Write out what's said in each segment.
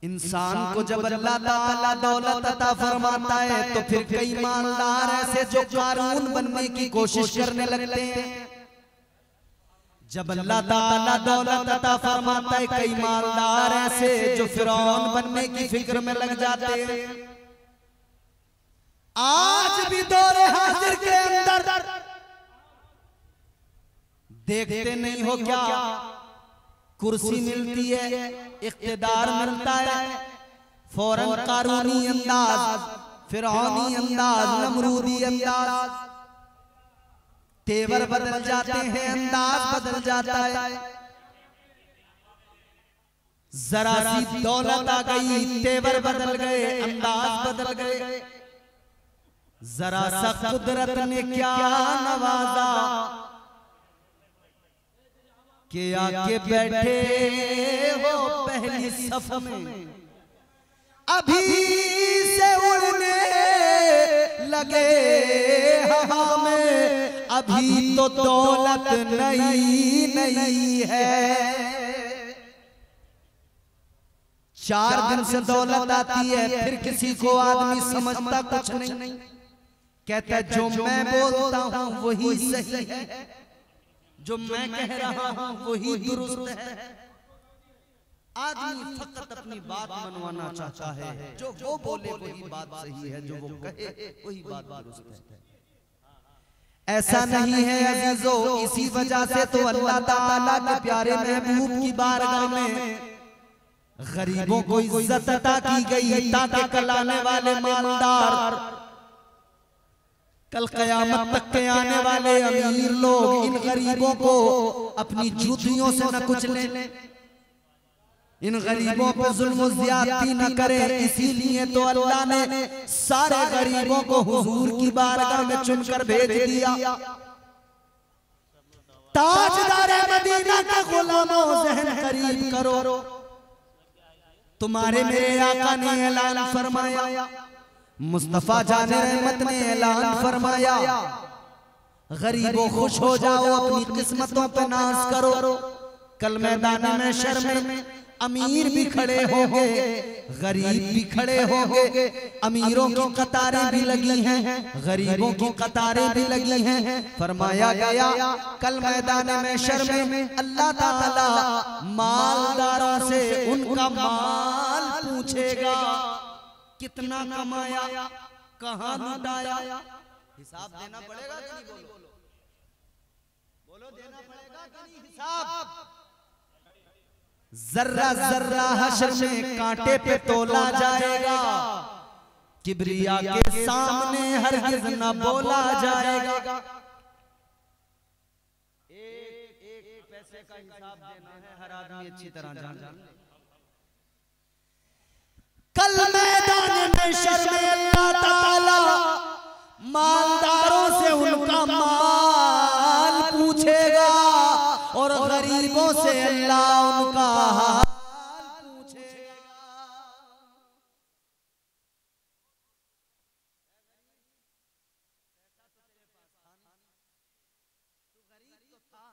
इंसान को जब अल्लाह ताला दौलत अता फरमाता है तो फिर कई मालदार ऐसे जो कारून बनने की कोशिश करने लगते हैं। जब अल्लाह ताला दौलत अता फरमाता है कई मालदार ऐसे जो फिरौन बनने की फिक्र में लग जाते हैं। आज भी दौरे हाजिर के अंदर देखते नहीं हो क्या, कुर्सी मिलती है, इख्तिदार मिलता है, फौरन कारूनी अंदाज, फिरौनी अंदाज, नमरूदी अंदाज, तेवर बदल जाते हैं, अंदाज बदल जाता है। जरा सी दौलत आ गई, तेवर बदल गए, अंदाज बदल गए। जरा सा कुदरत ने क्या नवाजा के आके बैठे हो पहली सफ में, अभी से उड़ने लगे हवा में, अभी तो दौलत नई नई है। 4 दिन से दौलत आती है, फिर किसी को आदमी समझता कुछ नहीं, कहता है जो मैं बोलता हूं वही सही है, जो मैं कह रहा हूं वही दुरुस्त है। आदमी फकत अपनी बात मनवाना चाहता है, जो वो बोले वही बात सही है, जो वो कहे वही बात दुरुस्त है। ऐसा नहीं है अजीजों, इसी वजह से तो अल्लाह ताला के प्यारे महबूब की बारगाह में गरीबों को इज्जत अता की गई, ताकि कल आने वाले मालदार, कल कयामत तक के आने वाले अमीर लोग इन गरीबों को अपनी जूतियों से न कुचलें, इन गरीबों पर जुल्म ज्यादती न करें। इसीलिए तो अल्लाह ने सारे गरीबों को हुजूर की बारगाह में चुनकर भेज दिया। ताजदार मदीना के गुलामों ज़हन करीब करो, तुम्हारे मेरे आका ने ऐलान फरमाया, मुस्तफा जाने रहमत ने ऐलान फरमाया, गरीबों खुश हो जाओ, अपनी किस्मतों पे नाज करो। कल मैदान महशर में अमीर भी खड़े होंगे, गरीब भी खड़े होंगे, अमीरों की कतारें भी लगी हैं, गरीबों की कतारें भी लगी हैं। फरमाया गया कल मैदान महशर में अल्लाह ताला मालदारों से उनका माल पूछेगा, कितना कमाया, कहां लुटाया। हिसाब देना पड़ेगा कि नहीं? बोलो देना पड़ेगा कि नहीं हिसाब? जर्रा जर्रा हश्र में कांटे पे तोला जाएगा, किबरिया के सामने हरगिज न बोला जाएगा। एक पैसे का हिसाब देना है, हर आदमी अच्छी तरह जान। कल मैदान महशर में अल्लाह ताला मालदारों से उनका माल पूछेगा और गरीबों से अल्लाह उनका हाल पूछेगा। तू गरीब तो था,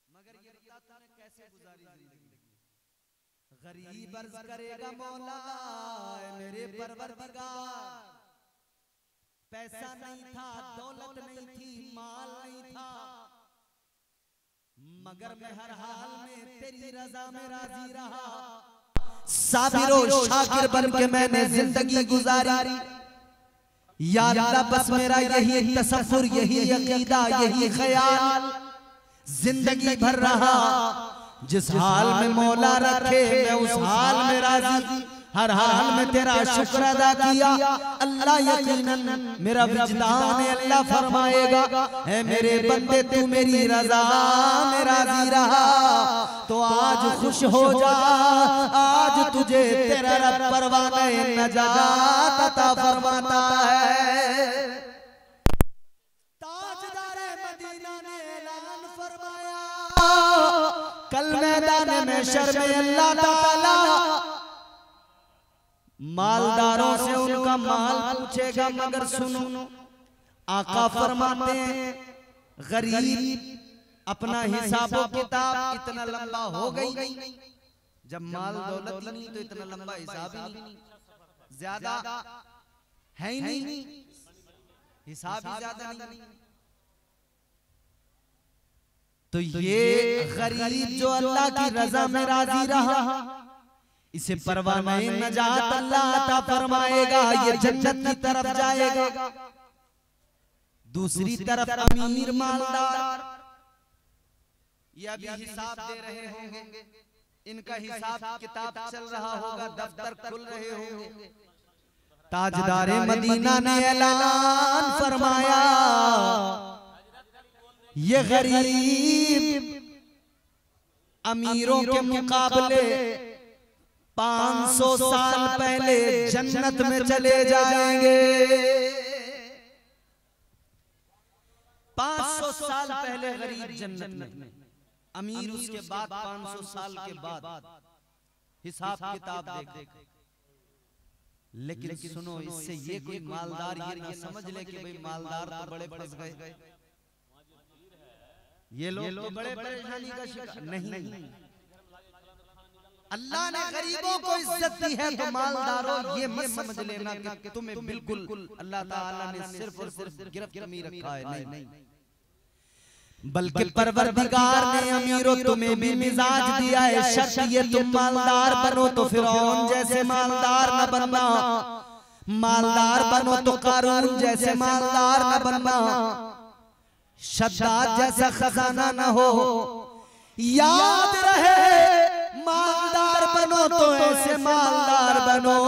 मगर ये बता तूने कैसे गुजारी जिंदगी? गरीब अर्ज करेगा मौला मेरे परवरदिगार, पैसा नहीं था, दौलत नहीं थी, माल नहीं था, मगर मैं हर हाल में तेरी रजा में राजी रहा। साबिर और शाकिर बन के मैंने जिंदगी गुजारी। या अल्लाह बस मेरा यही तसव्वुर, यही अकीदा, यही ख्याल जिंदगी भर रहा। जिस हाल में मौला रखे मैं उस हाल में राजी, हर हाल में तेरा शुक्र अदा किया। अल्लाह यकीनन मेरा विजदान अल्लाह फरमाएगा, है मेरे बंदे तू मेरी रजा में राजी रहा तो आज खुश हो जा, आज तुझे तेरा रब परवाने नजात अता फरमाता है। ताजदार मदीना ने ऐलान फरमाया कल मैदान महशर में अल्लाह ताला मालदारों से उनका माल पूछेगा। मगर सुनो, आका फरमाते हैं गरीब अपना हिसाब किताब इतना लंबा हो गई, जब माल दौलत ही नहीं तो इतना लंबा हिसाब ही नहीं, ज्यादा है ही नहीं, हिसाब ही ज्यादा नहीं। तो ये गरीब जो अल्लाह की रजा में राजी रहा, इसे परवाना नजात अल्लाह अता फरमाएगा, ये जन्नत की तरफ जाएगा। दूसरी तरफ अमीर मालदार, ये अभी हिसाब दे रहे होंगे, इनका हिसाब किताब चल रहा होगा, दफ्तर खुल रहे होंगे। ताजदारे मदीना ने ऐलान फरमाया, ये गरीब अमीरों के मुकाबले 500 साल पहले जन्नत में चले जाएंगे। 500 साल पहले गरीब जन्नत में, अमीर उसके बाद 500 साल के बाद हिसाब किताब देख। लेकिन सुनो, इससे ये कोई मालदार ये ना समझ ले कि भाई मालदार तो बड़े फंस गए, ये लोग तो बड़े परेशानी का शिकार नहीं। अल्लाह ने गरीबों को इज्जत दी है, तो मालदारों ये मत समझ लेना कि तुम्हें बिल्कुल अल्लाह ताला ने सिर्फ और सिर्फ गिरफ्त में रखा है, नहीं। बल्कि परवरदिगार ने अमीरों तुम्हें भी मिजाज दिया है, शर्त ये तुम मालदार बनो तो फिरौन जैसे मालदार न बनना, मालदार बनो तो कारून जैसे मालदार न बनना, शद्दाद जैसा खजाना न हो। याद रहे मालदार बनो तो ऐसे मालदार बनो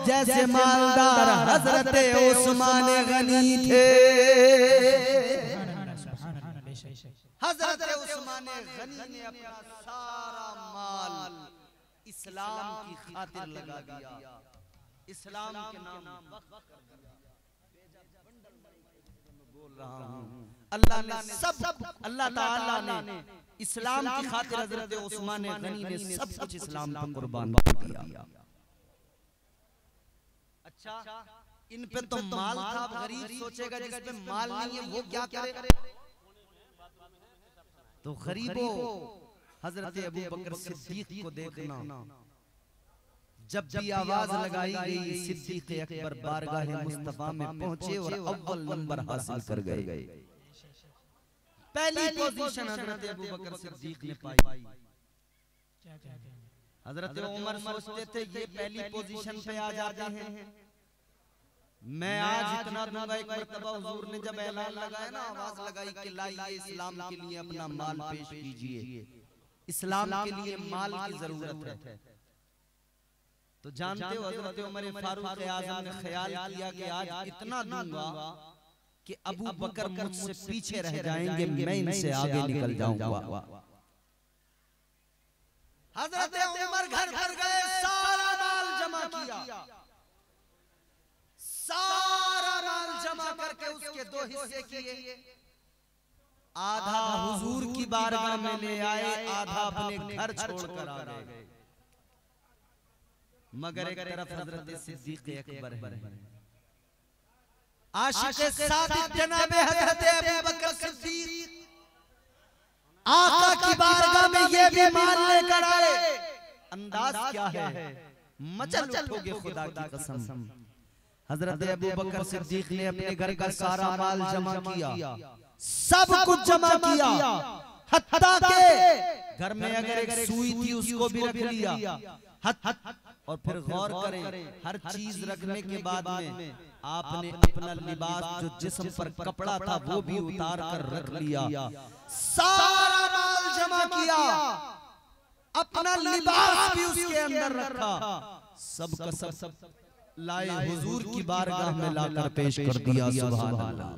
जैसे मालदार हजरत उस्मान गनी थे। हजरत उस्मान गनी ने अपना सारा माल इस्लाम की खातिर लगा दिया, इस्लाम के नाम बोल रहा हूँ। अल्लाह ताला ने इस्लाम की खातिर हजरत उस्मान गनी ने सब कुछ इस्लाम पर कुर्बान कर दिया। अच्छा, इन पे तो माल था, गरीब सोचेगा जिस पे माल नहीं है वो क्या करे। तो गरीबों, हजरत अबू बकर सिद्दीक को देखना, जब भी आवाज लगाई गई सिद्दीक अकबर बारगाह मुस्तफा में पहुंचे और अव्वल नंबर हासिल कर गए। पहली पोजीशन हजरत अबू बकर सिद्दीक ने पाई। हजरत उमर सोचते थे ये पहली पोजीशन पे आ जाते हैं, मैं आज इतना दूंगा। एक मरतबा हुजूर ने जब ऐलान लगाया ना, आवाज लगाई कि लाइए इस्लाम के लिए अपना माल पेश कीजिए, इस्लाम के लिए माल की जरूरत है। तो जानते हो हजरत उमर फारूक आज़म ने ख्याल किया कि आज इतना दूंगा कि अबू बकर मुझसे पीछे रह जाएंगे, मैं इनसे आगे निकल जाऊंगा। हजरत उमर घर घर गए, सारा माल जमा किया, सारा माल जमा करके उसके दो हिस्से किए। आधा हुजूर की बारगाह में ले आए, आधा अपने घर छोड़कर आ गए। मगर एक तरफ हजरत सिद्दीक अकबर है, आशिक़ सादिक़ जनाब हजरत अबू बकर सिद्दीक, आका की बारगाह में ये भी माल लेकर आए। अंदाज क्या है, मचल उठोगे खुदा की कसम। हजरत अबू बकर सिद्दीक ने अपने घर का सारा माल जमा किया, सब कुछ जमा किया, हत्ता के घर में अगर एक सुई थी उसको भी रख लिया। और फिर गौर करें, हर चीज रखने के बाद में आपने अपना लिबास जो जिस्म पर कपड़ा था वो भी उतार कर रख लिया, सारा माल जमा किया, अपना लिबास भी उसके अंदर रखा, सब का सब लाए हुजूर की बारगाह में लाकर पेश कर दिया। सुभान अल्लाह,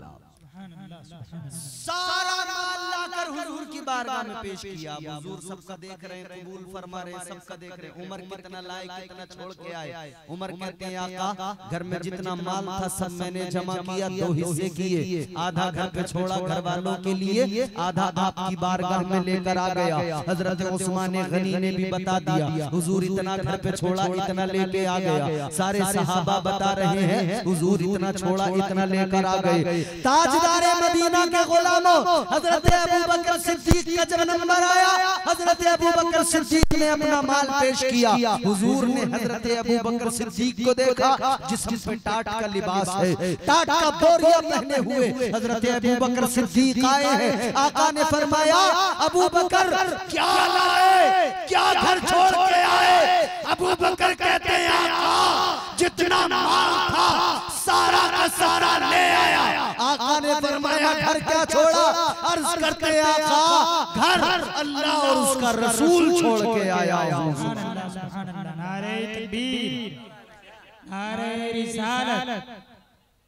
सारा माल लाकर हुजूर की बारगाह में पेश किया। हुजूर सबका देख रहे हैं, कबूल फरमा रहे हैं, सबका देख रहे हैं। उमर कितना लाए, कितना छोड़ के आए। उमर कहते हैं आका, घर में जितना माल था सब मैंने जमा किया, दो हिस्से किए, आधा घर पे छोड़ा घर वालों के लिए, आधा आपकी बारगाह में लेकर आ गया। हजरत उस्मान गनी ने भी बता दिया, हुजूर इतना घर पे छोड़ा, इतना लेके आ गया। सारे सहाबा बता रहे हैं हुजूर इतना छोड़ा, इतना लेकर आ गए। ताजदार ताजदारे मदीना के गुलामों, हजरत अबू बकर सिद्दीक का जब नंबर आया, हजरत अबू बकर सिद्दीक ने अपना माल पेश किया। हुजूर ने हजरत अबू बकर सिद्दीक को देखा, जिस्म पे टाट का लिबास है, टाट का बोरिया पहने हुए हजरत अबू बकर सिद्दीक आए हैं। आका ने फरमाया, अबू बकर क्या लाए, क्या घर छोड़ के आए? अबू बकर कहते हैं, आका जितना माल था सारा का सारा ले आया। आका ने फरमाया, घर क्या छोड़ा? अर्ज करते हैं, आका घर अल्लाह और उसका रसूल छोड़ के आया। नारे तकबीर, नारे रिसालत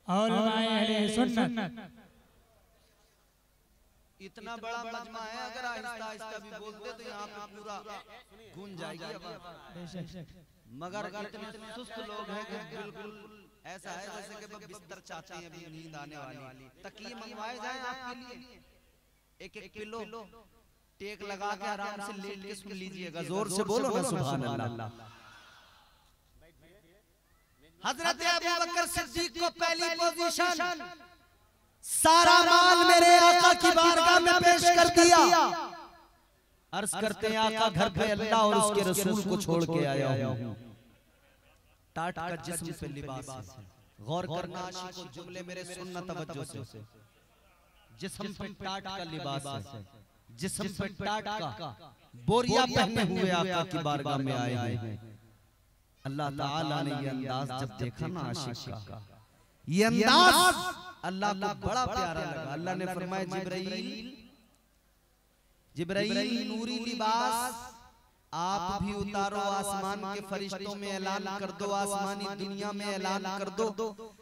और अहले सुन्नत। इतना बड़ा मजमा है, अगर आहिस्ता आहिस्ता भी बोलते तो यहाँ पे पूरा गूंज जाएगी। मगर इतने सुस्त लोग हैं कि बिल्कुल ऐसा है जैसे कि बिस्तर चाहते हैं, अभी नींद आने वाली। तकिए मंगवाए जाएं आपके लिए, एक एक पिलो टेक लगा के आराम से लेट के सुन लीजिएगा। जोर से बोलो ना सुभान अल्लाह। हजरत अबू बकर सिद्दीक को पहली पोजीशन, सारा माल मेरे आका की बारगाह में पेश कर दिया। अर्ज करते हैं, आका घर पे अल्लाह और उसके रसूल को छोड़ के आया हूं। टाट का जिस्म पे लिबास है। गौर करना आशिकों, जुमले मेरे सुनना तवज्जो से। जिस्म पे टाट का लिबास है, जिस्म पे टाट का बोरिया पहने हुए आका की बारगाह में आए हैं। अल्लाह ताला ने ये अंदाज जब देखा ना आशिक का, ये अंदाज अल्लाह को बड़ा प्यारा लगा। अल्लाह ने फरमाया, जिब्राइल जिब्राइल नूरी लिबास आप भी उतारो, आसमान के फरिश्तों में ऐलान कर दो, आसमानी दुनिया में ऐलान कर दो,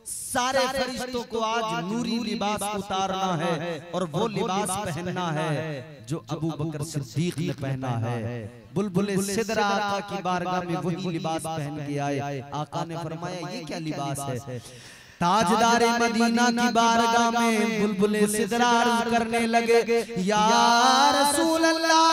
सारे फरिश्तों को आज नूरी लिबास उतारना है और वो लिबास पहनना है जो अबू बकर सिद्दीक ने पहना है। बुलबुल सिदरा आका की बारगाह में वही लिबास पहन के आए। आका ने फरमाया, ये क्या लिबास है? ताजदारे मदीना की बारगाह में बुलबुल सिदरा अर्ज करने लगे, या रसूल अल्लाह,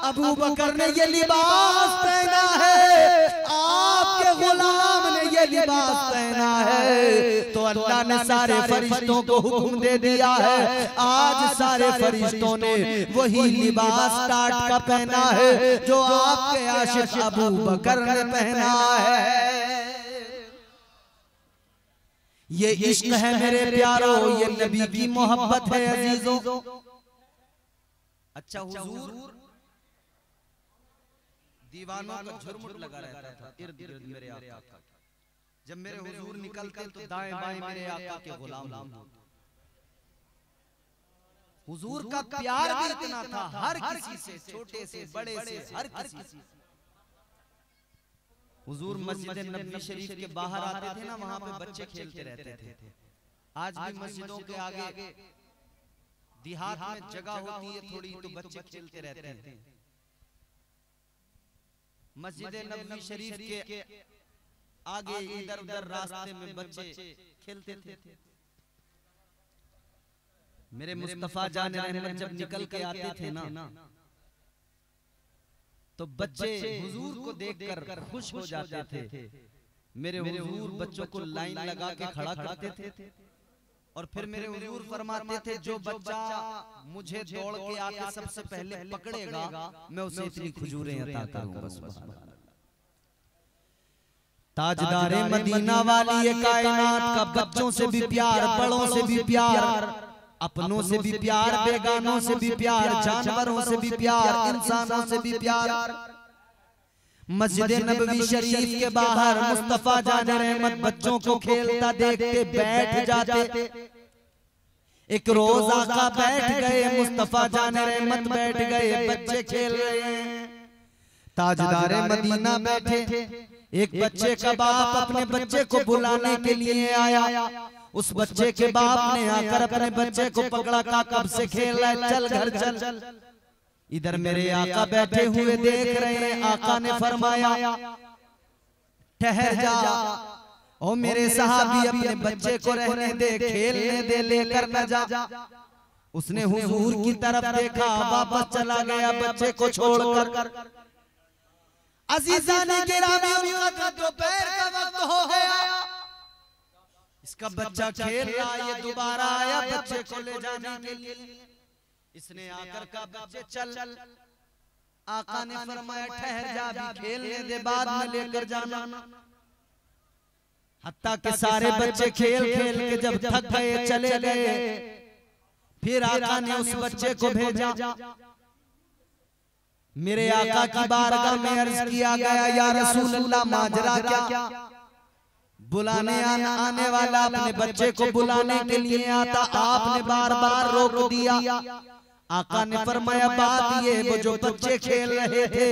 अबू बकर ने ये लिबास पहना है, आपके गुलाम ने ये लिबास पहना है, तो अल्लाह ने सारे फरिश्तों को हुक्म दे दिया है, आज सारे फरिश्तों ने वही लिबास टाट का पहना है जो आपके आशिक अबू बकर ने पहना है। ये इश्क है मेरे प्यारो, ये नबी की मोहब्बत है अजीजों। अच्छा हुजूर दीवानों का झुरमुट लगा रहता था इर्द गिर्द मेरे आका का। जब मेरे हुजूर निकलते तो दाएं बाएं मेरे आका के गुलाम होते। हुजूर का प्यार भी इतना था, हर किसी से, छोटे से बड़े से, हर किसी से। हुजूर मस्जिद नबवी शरीफ के बाहर आते थे ना, वहां पे बच्चे खेलते रहते थे। आज भी मस्जिदों के आगे देहात में जगह होती है थोड़ी, तो बच्चे खेलते रहते हैं। मस्जिद नबवी शरीफ के आगे इधर उधर रास्ते में बच्चे खेलते थे। मेरे मुस्तफा जान रहमत जब निकल के आते थे ना, तो बच्चे हुजूर को देखकर खुश हो जाते थे। मेरे हुजूर बच्चों को लाइन लगा के खड़ा करते थे और फिर मेरे हुजूर फरमाते थे, जो बच्चा मुझे दौड़ के आके सबसे पहले पकड़ेगा मैं उसे इतनी खजूरें अता करूंगा। ताजदारे मदीना वाली ये कायनात का बच्चों से भी प्यार, बड़ों से भी प्यार, अपनों से भी प्यार, बेगानों से भी प्यार, जानवरों से भी प्यार, इंसानों से भी प्यार। मस्जिद नबवी शरीफ के बाहर मुस्तफा जान रहमत बच्चों को खेलता देखते बैठ जाते। एक रोज आका बैठ गए, मुस्तफा जान रहमत बैठ गए, बच्चे खेल रहे हैं। ताजदारे मदीना बैठे, एक बच्चे का बाप अपने बच्चे को बुलाने के लिए आया। उस बच्चे के बाप ने आकर अपने बच्चे को पकड़ा, का कब से खेल रहा है, चल घर चल। इधर मेरे आका बैठे हुए देख रहे हैं। आका ने फरमाया, ठहर जा, ओ मेरे साहबी अपने बच्चे को रहने दे, खेलने दे, लेकर न जा। उसने हुजूर की तरफ देखा, वापस चला गया बच्चे को छोड़कर। अजीजाने गिरामी, उनका दोपहर का वक्त हो गया। इसका इसका बच्चा खेल रहा, ये दोबारा आया बच्चे को ले जाने के लिए। इसने आकर कहा बच्चे चल। आका ने फरमाया ठहर जा, अभी खेलने दे, बाद में लेकर जाना। हत्ता के सारे बच्चे खेल खेल के जब थक गए चले गए, फिर आका ने उस बच्चे को भेजा। मेरे आका की बारगाह में अर्ज किया गया, या रसूल अल्लाह माजरा क्या? बुलाने आने वाला अपने बच्चे को बुलाने के लिए आता, आपने बार बार रोक दिया। आका ने फरमाया बात ये, वो जो बच्चे खेल रहे थे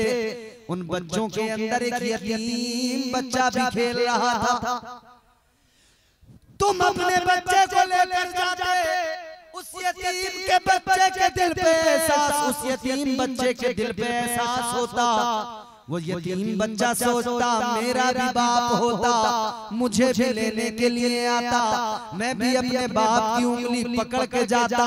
उन बच्चों के अंदर एक यतीम बच्चा भी खेल रहा था। तुम अपने बच्चे को लेकर जाते, उस यतीम के बच्चे के दिल पे एहसास, उस यतीम बच्चे के दिल पे एहसास होता, वो यतीम बच्चा सोचता मेरा भी बाप होता, मुझे भी लेने के लिए आता, मैं भी अपने बाप की उंगली पकड़ के जाता।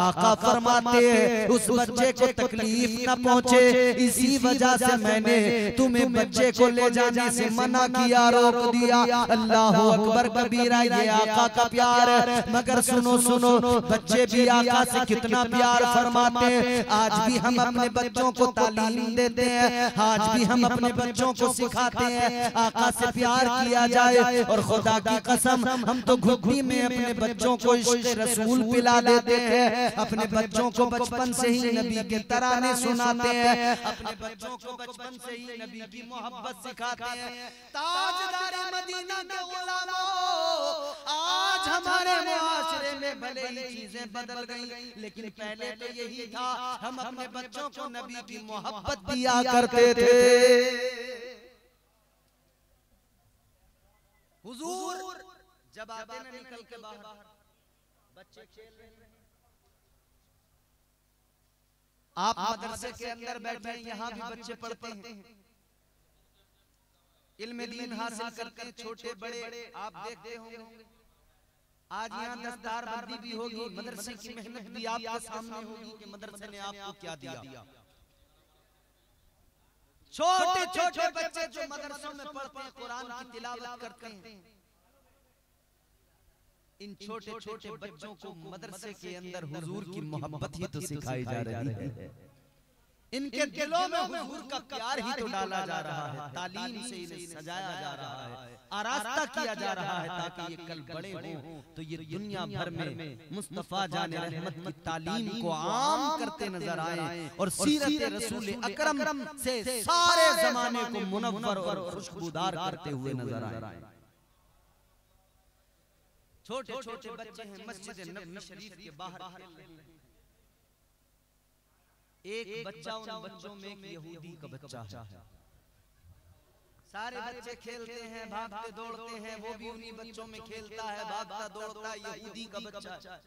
आका फरमाते हैं उस बच्चे को तकलीफ न पहुंचे, इसी वजह से मैंने तुम्हें बच्चे को ले जाने से मना किया, रोक दिया। अल्लाह अकबर कबीरा, ये आका का प्यार है। मगर सुनो सुनो, बच्चे भी आका से कितना प्यार फरमाते हैं। आज भी हम अपने बच्चों को तालीम देते हैं, आज भी हम अपने बच्चों को सिखाते हैं आका से प्यार किया जाए। और खुदा की कसम, हम तो घुट्टी में अपने बच्चों को इश्क़ रसूल पिला देते हैं, अपने बच्चों को बचपन से ही नबी के तराने सुनाते हैं, अपने बच्चों को बचपन से ही नबी की मोहब्बत सिखाते हैं। ताजदारे मदीना के गुलामों, आज हमारे मुआशरे में भले ही चीजें बदल गई, लेकिन पहले तो यही था, हम अपने बच्चों को नबी की मोहब्बत दिया करते थे। हुजूर जब आते न निकल के बाहर, बच्चे खेल रहे हैं, आप मदरसे के अंदर बैठे हैं, यहाँ भी बच्चे पढ़ते हैं, इल्म दीन हासिल करते हैं, छोटे बड़े आप देखते होंगे। आज यहाँ दस्तार बंदी भी होगी, मदरसे की मेहनत भी आपके सामने होगी कि मदरसे ने आपको क्या दिया। छोटे छोटे बच्चे जो मदरसों में पढ़ते हैं, कुरान की तिलावत करते हैं, इन छोटे छोटे बच्चों को मदरसे के अंदर हुजूर की मोहब्बत ही तो सिखाई जा रही है, इनके दिलों में हुजूर का प्यार ही तो डाला जा रहा है, तालीम से इन्हें सजाया जा रहा है, आरास्ता किया जा रहा है, ताकि ये कल बड़े हों तो ये दुनिया भर में मुस्तफा जाने रहमत की तालीम को आम करते नजर आए और सीरत रसूल अकरम से सारे जमाने को मुनव्वर और खुशबूदार करते हुए नजर आए। छोटे छोटे बच्चे हैं मस्जिद नबवी शरीफ के बाहर, एक बच्चा उन बच्चों में एक यहूदी का बच्चा है। सारे बच्चे खेलते हैं, भागते दौड़ते हैं, वो भी उन्हीं बच्चों में खेलता है, भागता दौड़ता है, यहूदी का बच्चा।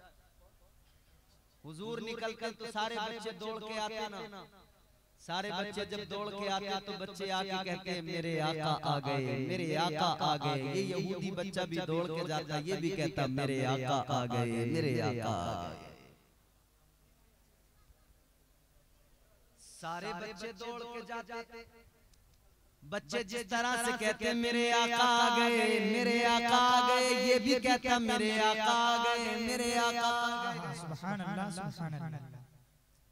हुजूर निकल कर तो सारे बच्चे दौड़ के आते ना, सारे बच्चे जब दौड़ के आते तो बच्चे आके कहते हैं मेरे आका आ गए, मेरे आका आ गए। ये यहूदी बच्चा भी दौड़ के जाता, ये भी कहता मेरे आका आ गए, मेरे आका आ गए। सारे बच्चे दौड़ के जाते, बच्चे जिस तरह से कहते मेरे आका आ गए, मेरे आका आ गए, ये भी कहता मेरे आका आ गए, मेरे आका आ गए। सुभान अल्लाह, सुभान अल्लाह।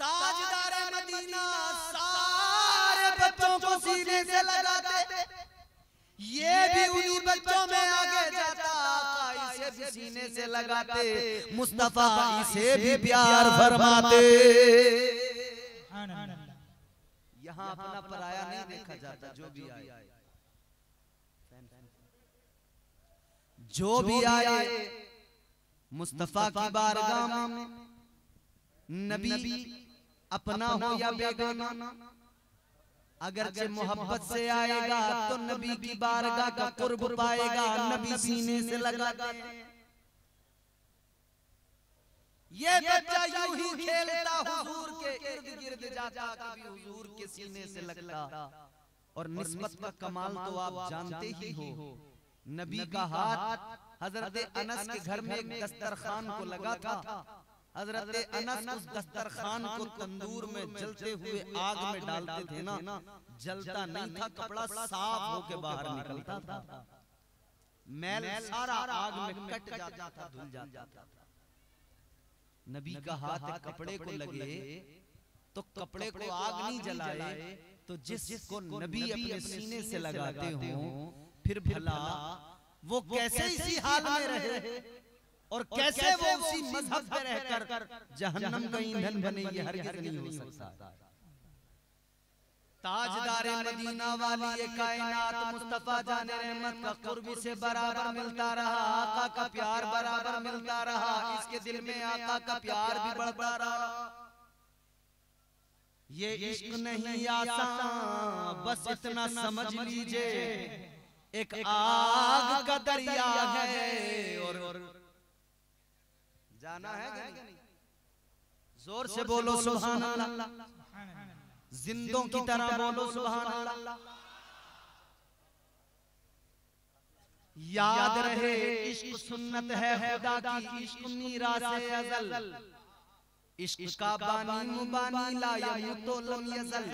ताजदारे मदीना सारे बच्चों को सीने से लगाते, ये भी उन्हीं बच्चों में आगे जाता, आका इसे भी सीने से लगाते, मुस्तफा इसे भी प्यार फरमाते। यहाँ अपना पराया नहीं देखा जाता, जो भी आए, जो भी आए मुस्तफा की बारगाह में, नबी अपना हो या बेगाना, अगरचे मोहब्बत से आएगा तो नबी की बारगाह का कुर्ब पाएगा, नबी सीने से लगाते हैं। ये बच्चा यूं ही खेलता, हुजूर के इर्द गिर्द जाता, कभी हुजूर के सीने से लगता। और निस्बत का कमाल तो आप जानते ही हो, नबी का हाथ हजरत अनस के घर में एक दस्तरखान को लगा था, हजरत अनस उस दस्तरखान को तंदूर में जलते हुए आग में डालते थे ना, जलता नहीं था, कपड़ा साफ होके बाहर निकलता था। मैल सारा आग में कट जाता था, धुल जाता था। नबी का हाथ कपड़े को लगे तो कपड़े को आग नहीं जलाए, तो जिसको नबी अपने सीने से लगाते हो फिर भला वो कैसे इसी हाल में रहे और कैसे वो उसी मजहब में रहकर जहन्नम का ईंधन बने, ये हरगिज़ नहीं हो सकता। ताजदारे मदीना वाली ये कायनात मुस्तफा जाने रहमत का कुर्बी से बराबर मिलता रहा, आका का प्यार बराबर मिलता रहा, इसके दिल में आका का प्यार भी बढ़ता रहा। ये इश्क नहीं आसान, बस इतना समझ लीजिए, एक आग का दरिया है और जाना है कि नहीं? जोर से बोलो सुभान अल्लाह, जिंदों की तरह बोलो सुभान अल्लाह। याद रहे इश्क सुन्नत है खुदा की, इश्क मीरास अज़ल, इश्क का बानी मुबानी ला यमूतो लम यज़ल।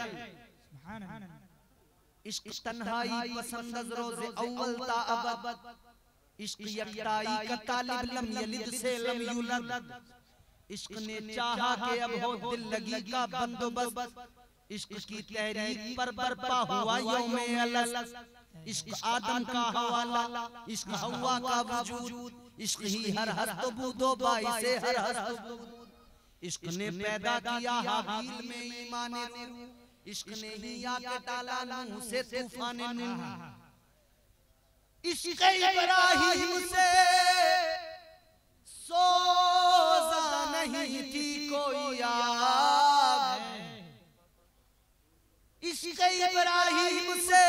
इश्क तन्हाई पसंद रोज़े अव्वल ता अबद, इश्क यकताई का तालिब लम यलिद से लम यूलद। इश्क ने चाहा कि अब हो दिल लगी का बंदोबस्त, इश्क की तहरीक पर बरपा हुआ यौमे अलस। इश्क आदम का हवाला, इश्क हवा का वजूद, इश्क ही हर हस्त बूदो बाइसे हर हस्त। इश्क ने पैदा किया हाबील में ईमान नूर, इश्क ने ही आके डाला नूह से तूफान नूह। इश्क इब्राहीम से सोजा नहीं थी कोई आग, इश्क इब्राहीम से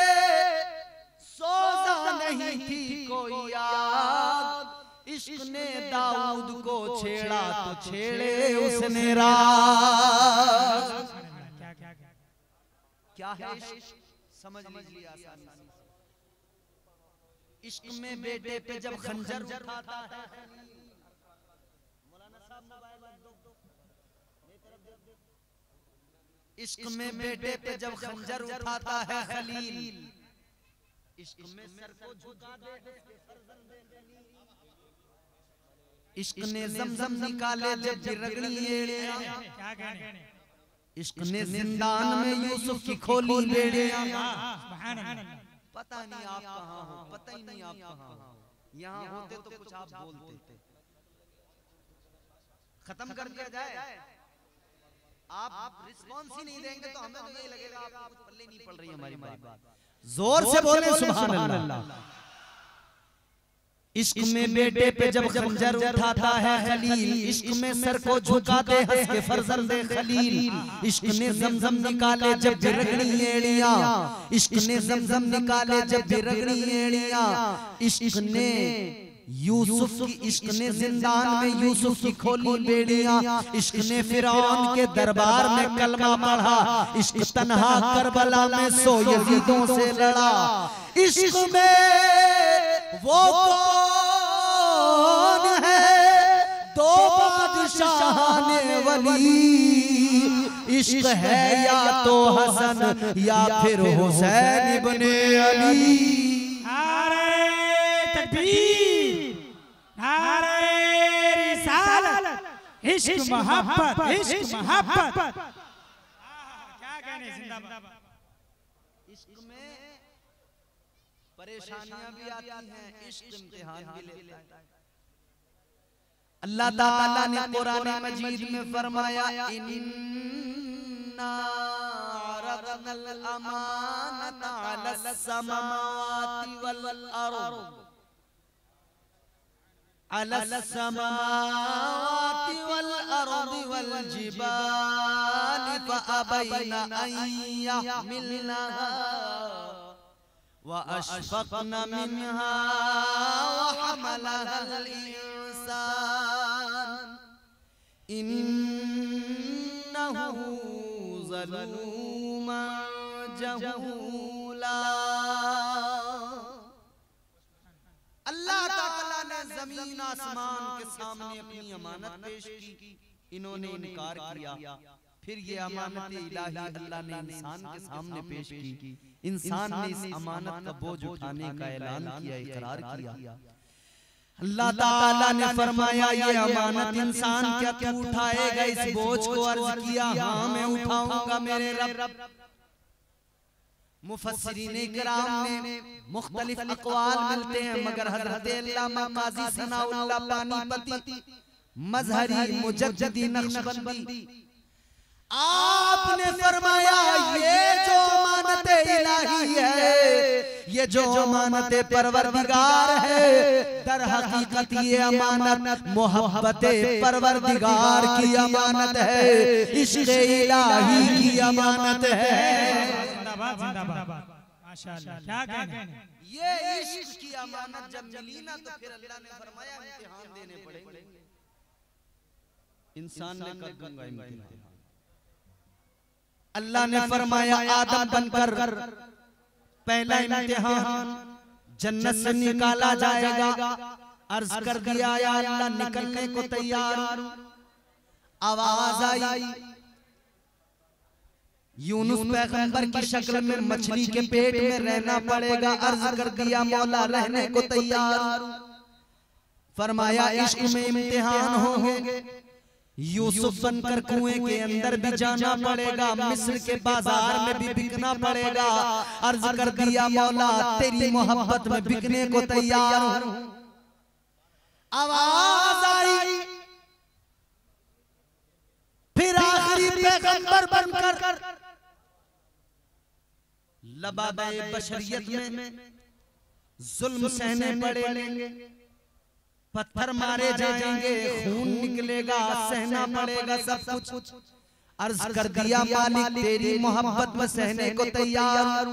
सोजा नहीं थी कोई आग। इश्क ने दाऊद को छेड़ा तो छेड़े उसने राग। क्या है इश्क? समझ लीजिए आसानी से। इश्क में बेटे पे जब खंजर उठाता है, मौलाना साहब मोबाइल दो, इश्क में बेटे पे जब खंजर उठाता है खलील, इश्क में सर को झुका दे इश्क ने ज़मज़म निकाले जब रगड़ी एड़ियां, इश्क ने जिंदान में यूसुफ की खोली बेड़ियां। पता नहीं आप कहाँ हो, पता ही नहीं आप कहाँ हो, यहाँ होते तो कुछ आप बोलते। खत्म कर दिया जाए, आप रिस्पॉन्स ही नहीं देंगे तो हमें तो यही लगेगा आपको कुछ पल्ले नहीं पड़ रही हमारी बात। जोर से बोले सुभान अल्लाह। इश्क में बेटे पे जब खंजर उठाता है खलील, इश्क में सर को झुका दे हंस के फर्जंदे खलील। इश्क ने ज़मज़म निकाले जब रगड़ी एड़ियां, इश्क ने ज़मज़म निकाले जब रगड़ी एड़ियां। इश्क ने यूसुफ की, इश्क ने जिंदान में यूसुफ की खोली बेड़ियां। इश्क ने फिरौन के दरबार में कलमा पढ़ा, इश्क तन्हा करबला में सो यजीदों से लड़ा। इश्क में वो कौन है दो बादशाह वली, इश्क है या तो हसन या फिर हुसैन इब्ने अली। नारे तकबीर, नारे रिसालत, इश्क मोहब्बत, इश्क मोहब्बत। क्या कहने जिंदाबाद। इश्क में परेशानियां भी आती हैं, इश्क इम्तिहान भी लेता है। अल्लाह ताला ने कुरान मजीद में फरमाया, इन्ना अरदनल अमानता अलस समावाति वल अर्द, अलस समावाति वल अर्द वल जिबाल फअबैना अन यहमिलनहा वअशफक़न मिन्हा वहमलहल इंसान इन्नहु ज़लूमुन जहूला। अल्लाह ताला ने ज़मीन आसमान के सामने अपनी अमानत पेश की, इन्होंने इनकार किया, फिर ये अमानत इलाही अल्लाह ने इंसान के सामने पेश की। इंसान ने इस अमानत का बोझ उठाने का ऐलान किया, इकरार किया। अल्लाह ताला ने फरमाया ये अमानत इंसान क्या तू उठाएगा इस बोझ को? अर्ज किया हाँ मैं उठाऊंगा मेरे रब। मुफस्सिरीन इकराम ने मुख्तलिफ अक़वाल मिलते हैं, मगर हज़रत अल्लामा क़ाज़ी सनाउल्लाह पानीपती मज़हरी मुजद्दिदी नक्शबंदी आपने फरमाया ये जो अमानत इलाही है, ये जो अमानत परवरदिगार है, दर हकीकत ये अमानत मोहब्बत परवरदिगार की अमानत है, इश्क़ इलाही की अमानत है। माशाअल्लाह, क्या कहने। ये इश्क़ की अमानत जब मिली ना तो फिर अल्लाह ने फरमाया इम्तिहान देने पड़ेंगे। इंसान ने कर दूंगा इम्तिहान। अल्लाह ने फरमाया आदम बनकर पहला इम्तिहान जन्नत से निकाला जाएगा। अर्ज कर दिया या अल्लाह निकलने को तैयार। आवाज आई, यूनुस पैगंबर की शक्ल में मछली के पेट में रहना पड़ेगा। अर्ज कर दिया मौला रहने को तैयार। फरमाया इश्क में इम्तिहान होंगे, यूसुफ बनकर कुएं के अंदर भी जाना पड़ेगा, मिस्र के बाजार में भी बिकना पड़ेगा। अर्ज कर दिया मौला तेरी मोहब्बत में बिकने को तैयार हूं। आवाज आई, फिर आखिरी पैगंबर बनकर लबाबे बशरियत में जुल्म सहने पड़ेंगे, पत्थर मारे जाएंगे, खून निकलेगा, सहना पड़ेगा सब कुछ। अर्ज कर दिया मालिक तेरी मोहब्बत में सहने को तैयार।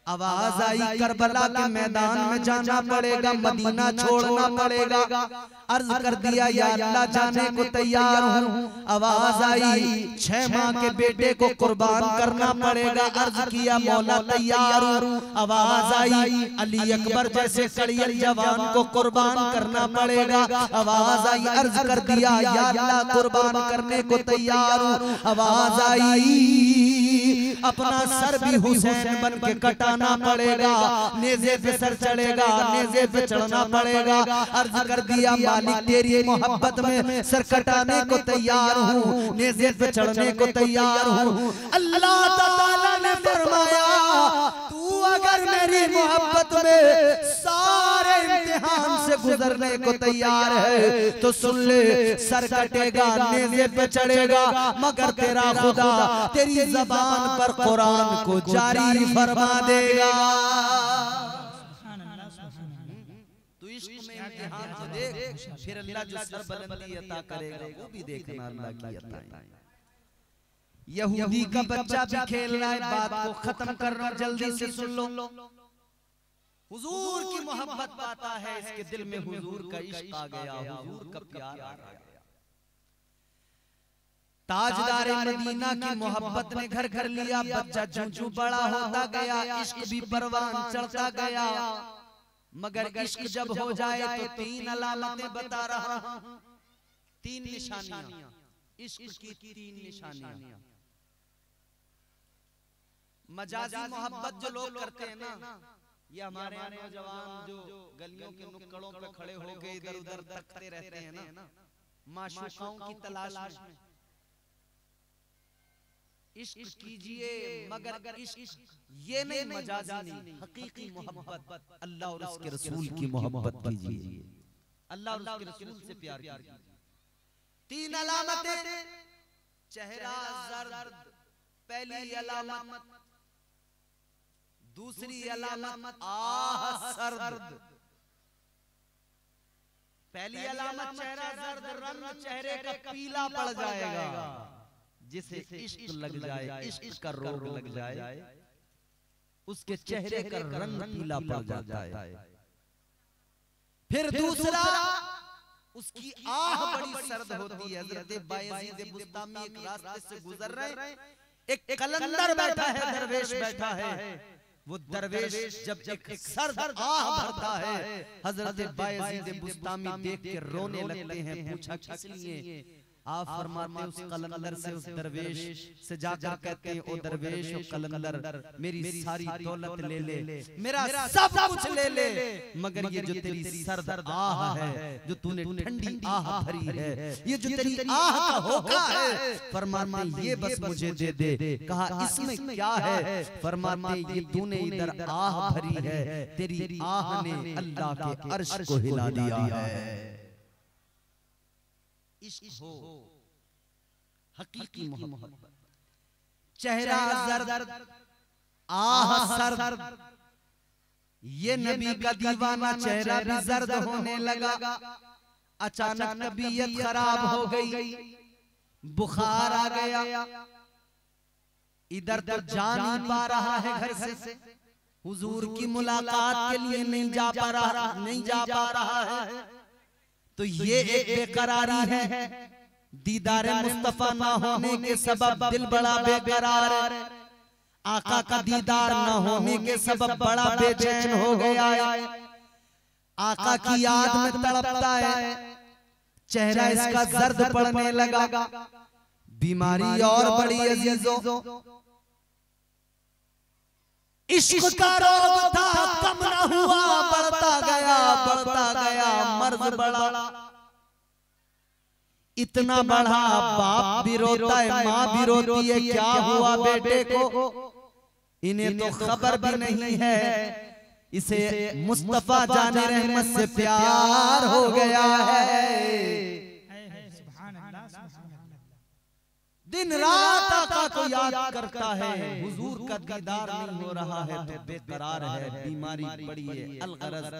आवाज आई करबला के मैदान में जाना पड़ेगा, मदीना छोड़ना पड़ेगा। अर्ज कर दिया या अल्लाह जाने को तैयार हूँ। आवाज आई 6 माह के बेटे को कुर्बान करना पड़ेगा। अर्ज किया मौला तैयार हूँ। आवाज आई अली अकबर जैसे कड़ियल जवान को कुर्बान करना पड़ेगा। आवाज आई अर्ज कर दिया या अल्लाह कुर्बान करने को तैयार हूँ। आवाज आई अपना सर भी हुसैन बन के कटाना पड़ेगा, नेज़े पे सर चढ़ेगा, नेज़े पे चढ़ना पड़ेगा। अर्ज कर दिया मालिक तेरी मोहब्बत में सर कटाने को तैयार हूँ, नेज़े पे चढ़ने को तैयार हूँ। अल्लाह ताला ने फरमाया तू अगर मेरी मोहब्बत में सारे इम्तिहान से गुजरने को तैयार है तो सुन ले, सर कटेगा, नेज़े पे चढ़ेगा, मगर तेरा खुदा तेरी ज़बान पर कुरान को जारी फरमा देगा। तू इश्क में इम्तिहान तो देख, फिर अल्लाह जो सर बुलंदी अता करेगा वो भी देखना अल्लाह की अता। यहूदी का बच्चा भी खेल रहा है, बात को खत्म कर रहा, जल्दी से सुन लो। हुजूर की मोहब्बत पाता है, इसके दिल में हुजूर का इश्क आ गया, हुजूर का प्यार आ गया। ताजदारे मदीना की मोहब्बत ने घर घर लिया, बच्चा जूं बड़ा होता गया, इश्क भी परवान चढ़ता गया। मगर इश्क जब हो जाए तो 3 अलामतें बता रहा हूं, 3 निशानियां, इश्क की 3 निशानियां। मजाजी मोहब्बत जो लोग करते हैं ना, ये हमारे नौजवान जो गलियों के नुक्कड़ों पे खड़े होकर इधर उधर तकते रहते हैं ना, माशूकाओं की तलाश में। इश्क कीजिए मगर इश्क ये नहीं मजाजी नहीं, हकीकी मोहब्बत अल्लाह और उसके रसूल की मोहब्बत कीजिए, अल्लाह और उसके रसूल से प्यार कीजिए। 3 अलामतें, चेहरा जर्द पहली अलामत, दूसरी अलामत आह सर्द। पहली अलामत चेहरा जर्द, रंग चेहरे का पीला पड़ जाएगा, जिसे इश्क लग जाए, इश्क का रोग लग जाए, उसके चेहरे का रंग पीला पड़ जाता है। फिर दूसरा, उसकी आह बड़ी सर्द होती है। हज़रत बायज़ीद बुस्तामी एक रास्ते से गुजर रहे, एक कलंदर बैठा है, दरवेश बैठा है। वो दरवेश जब एक सर्द आह भरता है, हज़रत बायज़ीद बुस्तामी देख के रोने लगते हैं। पूछा किस लिए? आप फरमाते उस कलंदर से, उस दरवेश से जाकर कहते हैं, ओ दरवेश ओ कलंदर मेरी सारी दौलत ले ले, मेरा सब कुछ ले ले, मगर ये जो तेरी सर्द आह है, जो तूने ठंडी आह भरी है, ये जो तेरी आह का होका है, फरमाते ये बस मुझे दे दे। कहा इसमें क्या है? फरमाते ये तूने इधर आह भरी है, तेरी आह ने अल्लाह के अर्श को हिला दिया है। इश्क हो हकीकी मोहब्बत, चेहरा जर्द आह सर्द, ये नबी का दीवाना चेहरा भी जर्द होने लगा। अचानक तबीयत खराब हो गई, बुखार आ गया, इधर तो जा नहीं पा रहा है घर से, हुजूर की मुलाकात के लिए नहीं जा पा रहा है। तो ये एक बेकरारी है, दीदारे मुस्तफा ना होने के सबब दिल बड़ा बेकरार है, आका का दीदार ना होने के सबब बड़ा बेचैन हो गया है, आका की याद में तड़पता है, चेहरा इसका जर्द पड़ने लगा। बीमारी और बड़ी अजीजों, इश्क का रोग था कम न हुआ, बढ़ता गया मर्ज बड़ा, इतना बढ़ा बाप भी रोता है, माँ भी रोती है, क्या हुआ बेटे को, इन्हें तो खबर भी नहीं है, इसे मुस्तफा जाने रहमत से प्यार हो गया है। दिन रात आका को याद करता है, हुजूर का दीदार नहीं हो रहा है तो बेकरार है, बीमारी बड़ी है अलगरज।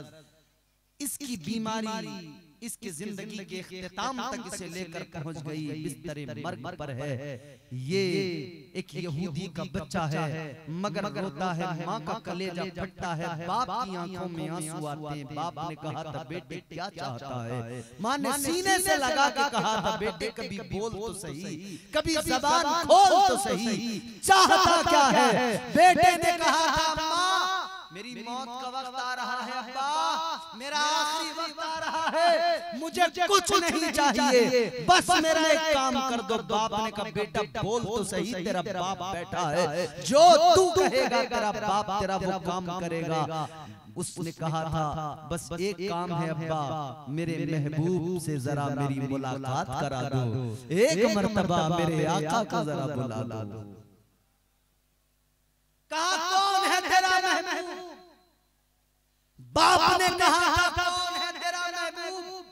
इसकी बीमारी इसकी जिंदगी के इख्तिताम तक इसे लेकर पहुंच गई, बिस्तरे मर्ग पर है। ये एक यहूदी का बच्चा है, मगर रोता है, माँ का कलेजा फटता है, बाप की आंखों में आंसू आते हैं। बाप ने कहा था बेटे क्या चाहता है, माँ ने सीने से लगा के कहा था बेटे कभी बोल तो सही, कभी जबान खोल तो सही, चाहता क्या है? बेटे ने कहा था माँ मेरी मौत का वक्त आ रहा है, अब्बा मेरा आखिरी वक्त आ रहा है, मुझे कुछ नहीं चाहिए, बस मेरा एक काम कर दो। बाप ने कहा बेटा बोल तो सही, तेरा बाप बैठा है, जो तू कहेगा तेरा बाप तेरा वो काम करेगा। उसने कहा था बस एक काम है अब्बा, मेरे महबूब से जरा मेरी मुलाकात करा दो, एक मर्तबा मेरे आका को जरा बुला दो। कहा कौन है तेरा महबूब? बाप ने कहा था कौन है तेरा महबूब?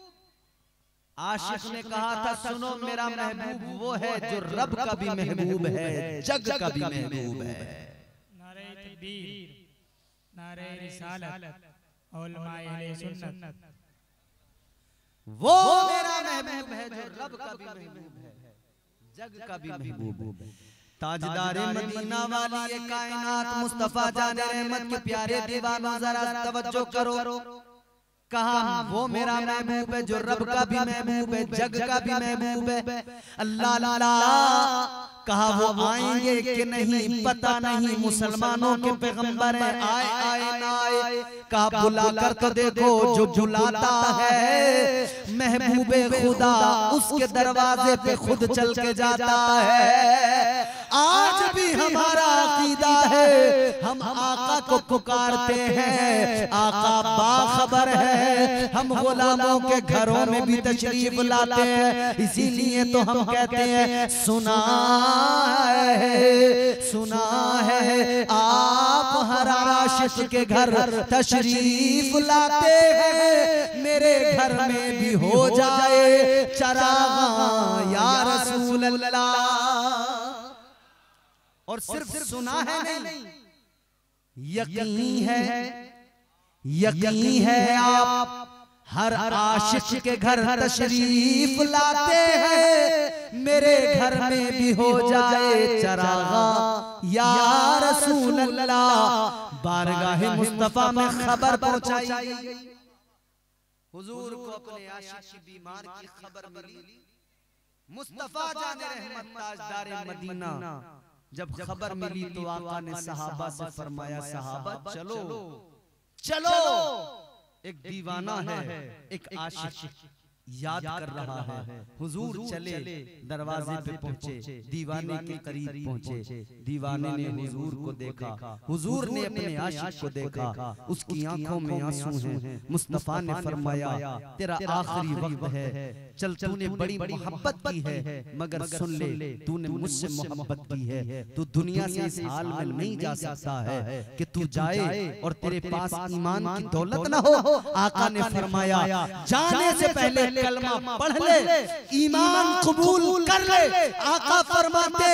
आशिक ने कहा था सुनो मेरा महबूब वो है जो रब का भी महबूब है, जग का भी महबूब है। नारे तकबीर, नारे रिसालत, उलमाए अहले सुन्नत, वो मेरा महबूब है जो रब का भी महबूब है, जग का भी महबूब है। ताजदारे मदीना वाली ये कायनात मुस्तफा जाने रहमत के प्यारे दीवानों जरा तवज्जो करो। कहा वो मेरा महबूब है जो रब का भी महबूब है, जग का भी महबूब है। अल्लाह अल्लाह कहा वो आएंगे कि नहीं पता नहीं, मुसलमानों के पैगंबर हैं, आए ना आए। कहा बुला कर तो देखो, जो बुलाता है महबूबे खुदा उसके दरवाजे पे खुद चल के जाता है। आज भी हमारा अकीदा है, हम आका को पुकारते हैं, आका बाखबर है, हम गुलामों के घरों में भी तशरीफ लाते हैं, इसीलिए तो हम कहते हैं सुना है आप हर आशिक के घर तशरीफ लाते हैं, मेरे घर में भी हो जाए चराग़ या रसूल अल्लाह। और सिर्फ सुना है नहीं, यकीन है आप हर आशिक के घर तशरीफ लाते हैं, मेरे घर में भी हो जाए चराग़ या रसूल अल्लाह। बारगाह मुस्तफा में खबर पहुंचाई, हुजूर को अपने आशिक की बीमार की खबर मिली। मुस्तफा जाने रहमत ताजदारे मदीना जब खबर मिली तो आका ने सहाबा से फरमाया सहाबा चलो चलो, एक दीवाना है, एक आशिक, याद कर रहा है। हुजूर चले दरवाजे पे पहुंचे, दीवाने के करीब पहुंचे। दीवाने ने हुजूर को देखा, हुजूर ने अपने आशिक को देखा, उसकी आंखों में आंसू हैं। मुस्तफा ने फरमाया तेरा आखिरी वक्त है, चल तूने बड़ी मोहब्बत की है, मगर सुन ले तूने मुझसे मोहब्बत की है, तू दुनिया से इस हाल में नहीं जा सकता है कि तू जाए और तेरे पास ईमान की दौलत ना हो। आका ने फरमाया जाने से पहले कलमा पढ़ ले, ईमान कबूल कर ले। आका फरमाते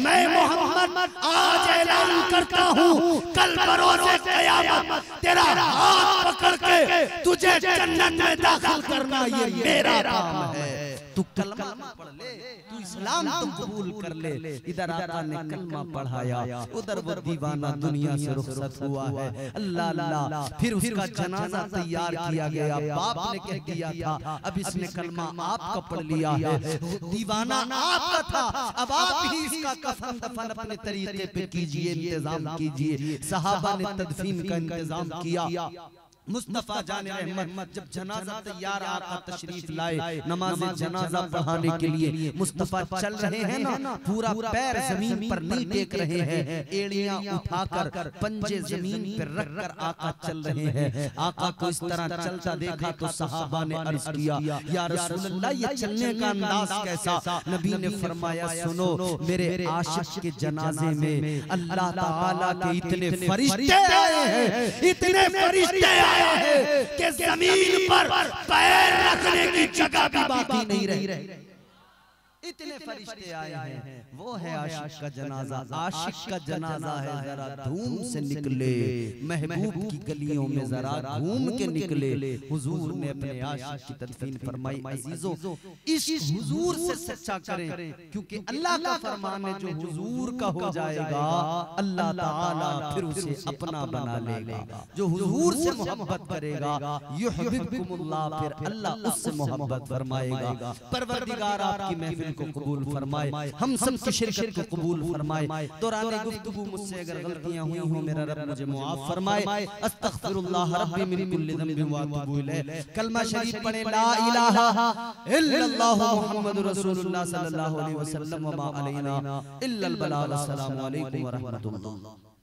मैं मोहम्मद आज ऐलान करता हूँ, कल बरोज़े क़यामत तेरा हाथ पकड़ के तुझे जन्नत में दाखिल करना ये मेरा काम है। तू कलमा पढ़ ले, तू इस्लाम तो कबूल कर ले। इधर आका ने कलमा पढ़ाया, उधर वो दीवाना दुनिया से रुखसत हुआ है। अल्लाह अल्लाह। फिर उसका जनाजा तैयार किया गया। बाप ने कह दिया था अब इसने कलमा आपका पढ़ लिया है, दीवाना आपका था, अब आप ही इसका कफन दफन अपने तरीके पे कीजिए, इंतजाम कीजिए। सहाबा ने तदफीन का इंतजाम किया। मुस्तफा जाने रहमत जब जनाजा तैयार आका तशरीफ लाए, नमाज जनाजा पढ़ाने के लिए मुस्तफा चल रहे हैं ना, पूरा पैर जमीन पर नहीं टेक रहे हैं, एड़ियां उठाकर पंजे जमीन पर रखकर आका चल रहे हैं। आका को इस तरह चलता देखा तो सहाबा ने अर्ज किया या रसूलल्लाह ये चलने का अंदाज कैसा? नबी ने फरमाया सुनो, मेरे आशिक के जनाजे में अल्लाह ताला के इतने फरिश्ते आए हैं, इतने फरिश्ते कि जमीन पर पैर रखने की जगह भी बाकी नहीं रही। इतने फरिश्ते आए हैं, वो है आशिक का जनाजा। आशिक का जनाजा है, जरा धूम से निकले, महबूब की गलियों में जरा घूम के निकले। हुजूर ने अपने आशिक की तदफीन फरमाई। अजीजों, इस हुजूर से सच्चा करें, क्योंकि अल्लाह का फरमान है जो हुजूर का हो जाएगा अल्लाह ताला फिर उसे अपना बना लेगा। जो हुजूर से मोहब्बत करेगा युहिब्बुकुमुल्लाह, फिर अल्लाह उससे मोहब्बत फरमाएगा। परवरदिगार आपकी महफिल को कबूल फरमाए, हम सब की शिरकत को कबूल फरमाए। दौरान गुफ्तगू मुझसे अगर गलतियां हुई हो मेरा रब मुझे मुआफ फरमाए। अस्तगफिरुल्लाह रब्बी मिन कुल्लि ज़ंबिन व अतूबु इलैह। कलमा शरीफ पढ़े ला इलाहा इल्लल्लाह मुहम्मदुर रसूलुल्लाह सल्लल्लाहु अलैहि वसल्लम व मा अलैना इल्लल बलाग। अस्सलामु अलैकुम व रहमतुल्लाह।